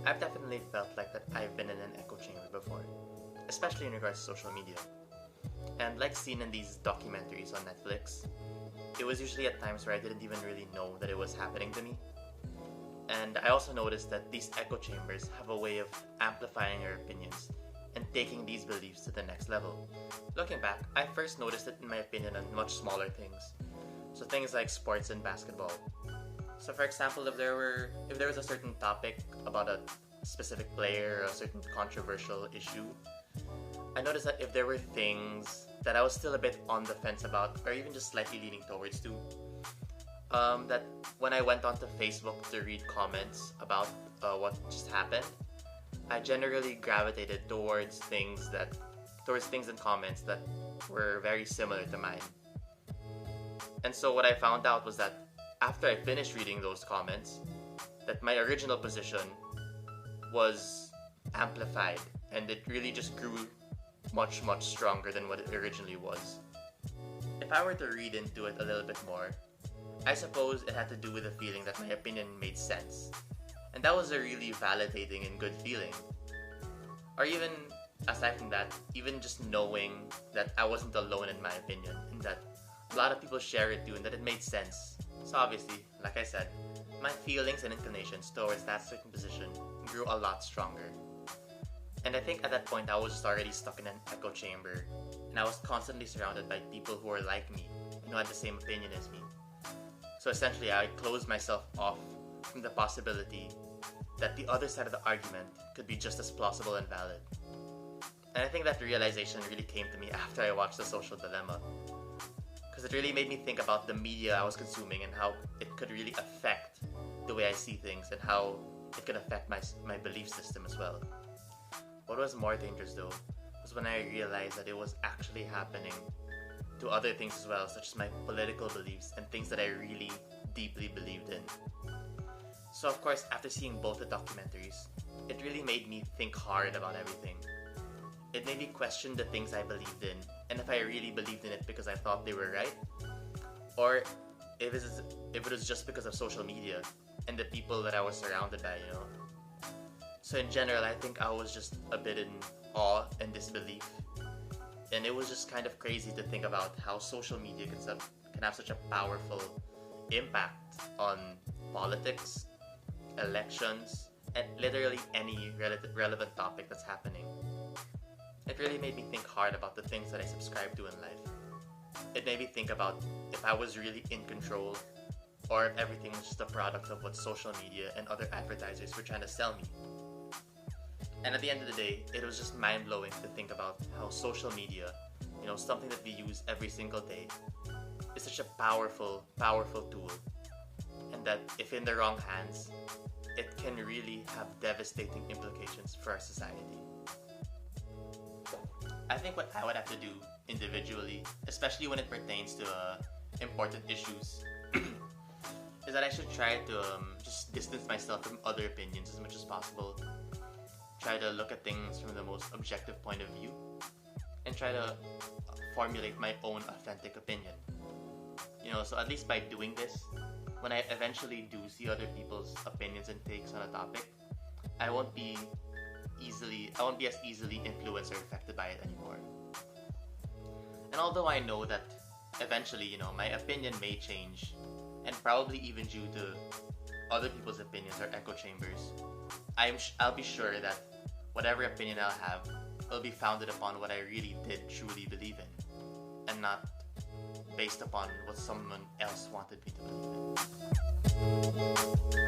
I've definitely felt like that I've been in an echo chamber before, especially in regards to social media. And like seen in these documentaries on Netflix, it was usually at times where I didn't even really know that it was happening to me. And I also noticed that these echo chambers have a way of amplifying your opinions and taking these beliefs to the next level. Looking back, I first noticed it in my opinion on much smaller things. So things like sports and basketball. So for example, if there was a certain topic about a specific player or a certain controversial issue, I noticed that if there were things that I was still a bit on the fence about, or even just slightly leaning towards to, that when I went onto Facebook to read comments about what just happened, I generally gravitated towards things and comments that were very similar to mine. And so what I found out was that after I finished reading those comments, that my original position was amplified, and it really just grew much stronger than what it originally was. If I were to read into it a little bit more, I suppose it had to do with the feeling that my opinion made sense. And that was a really validating and good feeling. Or even, aside from that, even just knowing that I wasn't alone in my opinion, and that a lot of people share it too, and that it made sense. So obviously, like I said, my feelings and inclinations towards that certain position grew a lot stronger. And I think at that point I was just already stuck in an echo chamber, and I was constantly surrounded by people who were like me and who had the same opinion as me. So essentially I closed myself off from the possibility that the other side of the argument could be just as plausible and valid. And I think that realization really came to me after I watched The Social Dilemma, because it really made me think about the media I was consuming and how it could really affect the way I see things and how it could affect my belief system as well. What was more dangerous though was when I realized that it was actually happening to other things as well, such as my political beliefs and things that I really deeply believed in. So of course, after seeing both the documentaries, it really made me think hard about everything. It made me question the things I believed in, and if I really believed in it because I thought they were right, or if it was just because of social media and the people that I was surrounded by, you know. So in general, I think I was just a bit in awe and disbelief. And it was just kind of crazy to think about how social media can have such a powerful impact on politics, elections, and literally any relevant topic that's happening. It really made me think hard about the things that I subscribe to in life. It made me think about if I was really in control, or if everything was just a product of what social media and other advertisers were trying to sell me. And at the end of the day, it was just mind-blowing to think about how social media, you know, something that we use every single day, is such a powerful tool. And that if in the wrong hands, it can really have devastating implications for our society. I think what I would have to do individually, especially when it pertains to important issues, is that I should try to just distance myself from other opinions as much as possible. Try to look at things from the most objective point of view, and try to formulate my own authentic opinion. You know, so at least by doing this, when I eventually do see other people's opinions and takes on a topic, I won't be as easily influenced or affected by it anymore. And although I know that eventually, you know, my opinion may change, and probably even due to other people's opinions or echo chambers, I'll be sure that whatever opinion I'll have will be founded upon what I really did truly believe in, and not based upon what someone else wanted me to believe in.